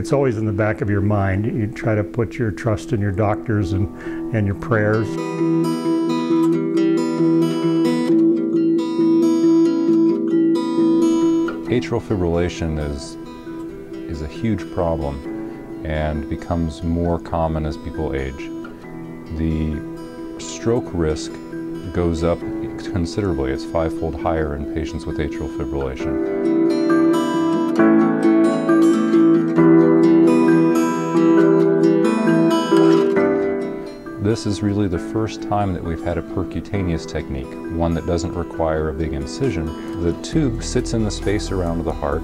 it's always in the back of your mind. You try to put your trust in your doctors and your prayers. Atrial fibrillation is a huge problem and becomes more common as people age. The stroke risk goes up considerably. It's 5-fold higher in patients with atrial fibrillation. This is really the first time that we've had a percutaneous technique, one that doesn't require a big incision. The tube sits in the space around the heart.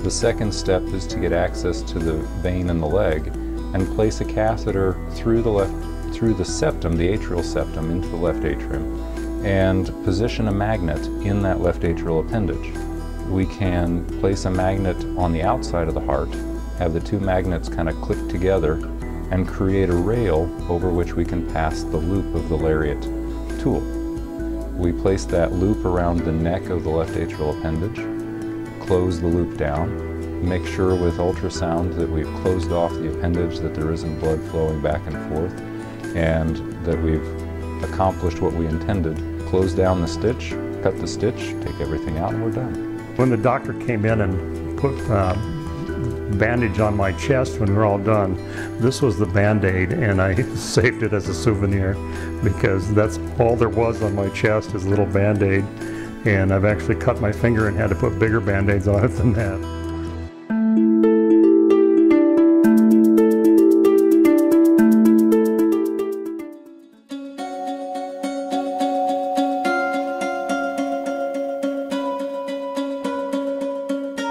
The second step is to get access to the vein in the leg and place a catheter through the septum, the atrial septum, into the left atrium, and position a magnet in that left atrial appendage. We can place a magnet on the outside of the heart, have the two magnets kind of click together, and create a rail over which we can pass the loop of the lariat tool. We place that loop around the neck of the left atrial appendage, close the loop down, make sure with ultrasound that we've closed off the appendage, that there isn't blood flowing back and forth, and that we've accomplished what we intended. Close down the stitch, cut the stitch, take everything out, and we're done. When the doctor came in and put bandage on my chest when we're all done, this was the Band-Aid, and I saved it as a souvenir because that's all there was on my chest is a little Band-Aid, and I've actually cut my finger and had to put bigger Band-Aids on it than that.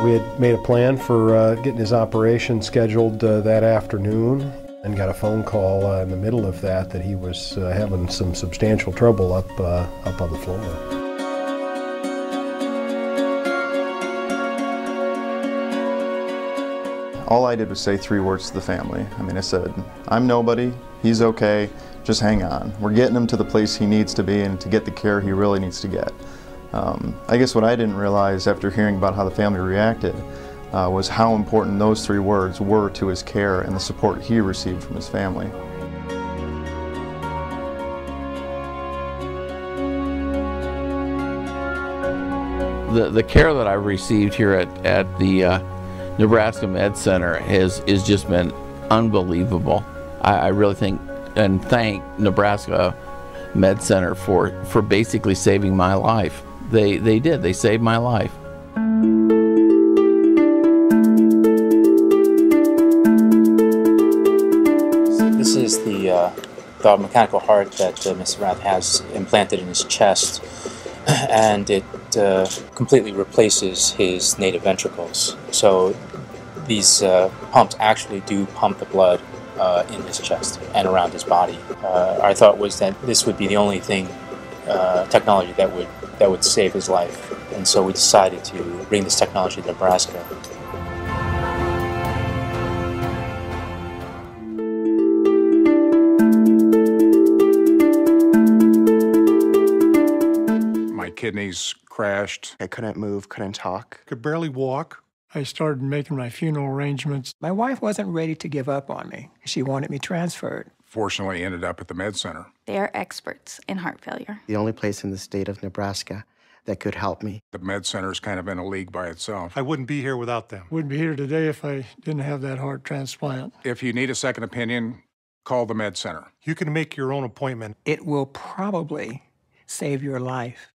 We had made a plan for getting his operation scheduled that afternoon and got a phone call in the middle of that he was having some substantial trouble up on the floor. All I did was say 3 words to the family. I said, I'm nobody, he's okay, just hang on. We're getting him to the place he needs to be and to get the care he really needs to get. I guess what I didn't realize after hearing about how the family reacted was how important those 3 words were to his care and the support he received from his family. The care that I've received here at the Nebraska Med Center has just been unbelievable. I really think and thank Nebraska Med Center for basically saving my life. They saved my life. This is the mechanical heart that Mr. Rath has implanted in his chest, and it completely replaces his native ventricles. So these pumps actually do pump the blood in his chest and around his body. Our thought was that this would be the only technology that would save his life, and so we decided to bring this technology to Nebraska. My kidneys crashed. I couldn't move, couldn't talk. Could barely walk. I started making my funeral arrangements. My wife wasn't ready to give up on me. She wanted me transferred. Fortunately, ended up at the Med Center. They are experts in heart failure. The only place in the state of Nebraska that could help me. The Med Center's kind of in a league by itself. I wouldn't be here without them. Wouldn't be here today if I didn't have that heart transplant. If you need a second opinion, call the Med Center. You can make your own appointment. It will probably save your life.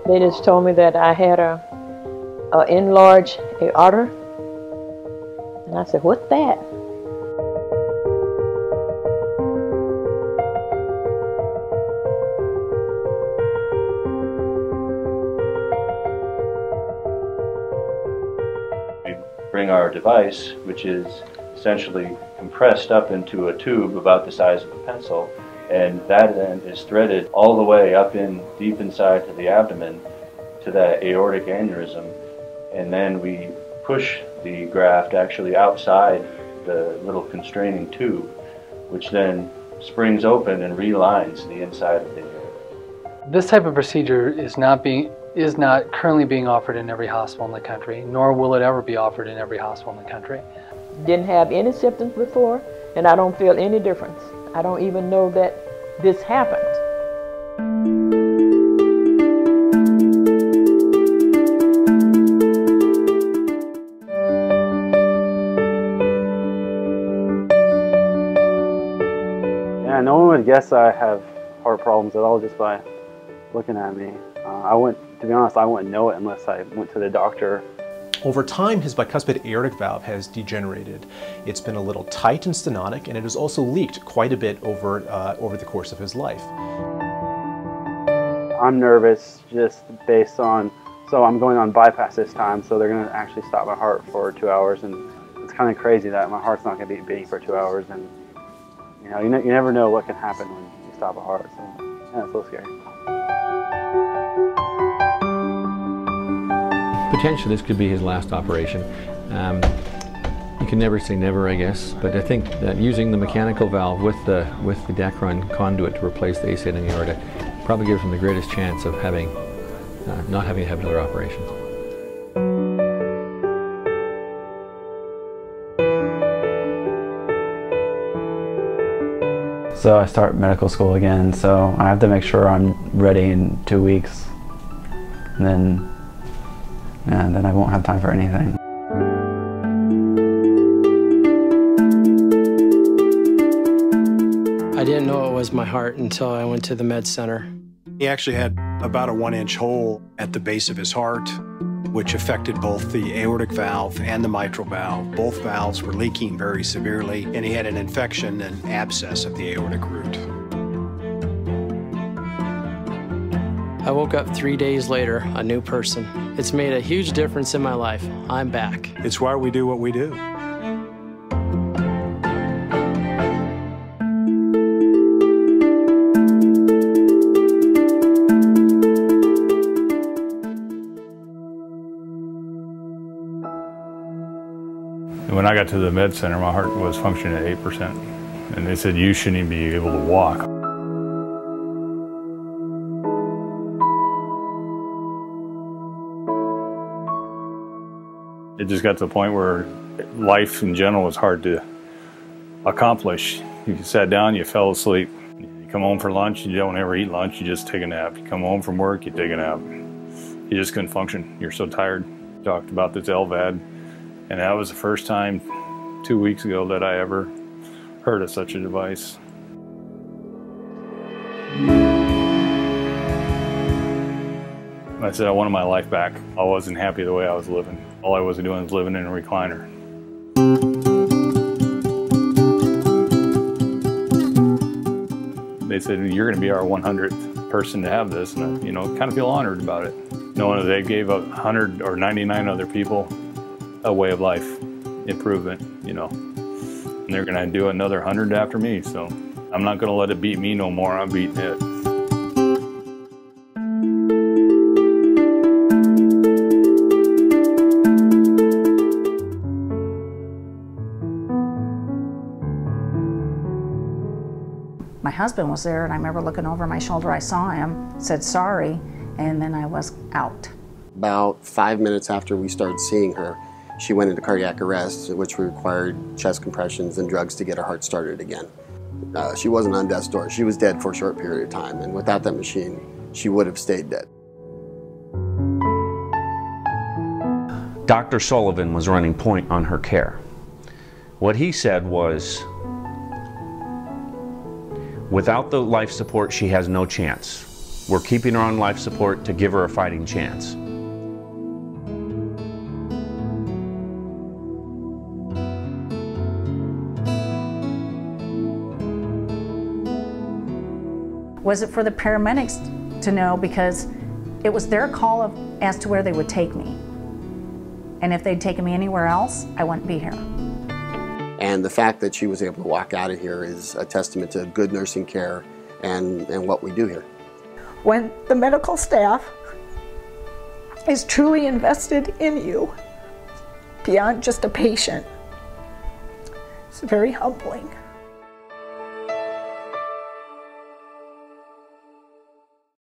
They just told me that I had a enlarged aorta, and I said, "What's that?" We bring our device, which is essentially compressed up into a tube about the size of a pencil, and that then is threaded all the way up deep inside to the abdomen to that aortic aneurysm, and then we push the graft actually outside the little constraining tube which then springs open and relines the inside of the aorta. This type of procedure is not currently being offered in every hospital in the country, nor will it ever be offered in every hospital in the country. Didn't have any symptoms before, and I don't feel any difference. I don't even know that this happened. Yeah, no one would guess I have heart problems at all just by looking at me. To be honest, I wouldn't know it unless I went to the doctor. Over time, his bicuspid aortic valve has degenerated. It's been a little tight and stenotic, and it has also leaked quite a bit over the course of his life. I'm nervous just based on, so I'm going on bypass this time, so they're going to actually stop my heart for 2 hours, and it's kind of crazy that my heart's not going to be beating for 2 hours, and you never know what can happen when you stop a heart, so yeah, it's a little scary. Potentially this could be his last operation. You can never say never, I guess, but I think that using the mechanical valve with the Dacron conduit to replace the ascending aorta probably gives him the greatest chance of not having to have another operation. So I start medical school again, so I have to make sure I'm ready in 2 weeks, and then I won't have time for anything. I didn't know it was my heart until I went to the med center. He actually had about a 1-inch hole at the base of his heart, which affected both the aortic valve and the mitral valve. Both valves were leaking very severely, and he had an infection and abscess of the aortic root. I woke up 3 days later, a new person. It's made a huge difference in my life. I'm back. It's why we do what we do. When I got to the med center, my heart was functioning at 8%, and they said, you shouldn't even be able to walk. It just got to the point where life in general was hard to accomplish. You sat down, you fell asleep. You come home for lunch, you don't ever eat lunch, you just take a nap. You come home from work, you take a nap. You just couldn't function. You're so tired. Talked about this LVAD, and that was the first time 2 weeks ago that I ever heard of such a device. I said I wanted my life back. I wasn't happy the way I was living. All I was doing was living in a recliner. They said, you're going to be our 100th person to have this, and I, kind of feel honored about it. Knowing that they gave 100 or 99 other people a way of life improvement, and they're going to do another 100 after me, so I'm not going to let it beat me no more. I'm beating it. My husband was there, and I remember looking over my shoulder. I saw him, said sorry, and then I was out. About 5 minutes after we started seeing her, she went into cardiac arrest, which required chest compressions and drugs to get her heart started again. She wasn't on death's door. She was dead for a short period of time, and without that machine, she would have stayed dead. Dr. Sullivan was running point on her care. What he said was, without the life support, she has no chance. We're keeping her on life support to give her a fighting chance. Was it for the paramedics to know, because it was their call as to where they would take me. And if they'd taken me anywhere else, I wouldn't be here. And the fact that she was able to walk out of here is a testament to good nursing care and what we do here. When the medical staff is truly invested in you, beyond just a patient, it's very humbling.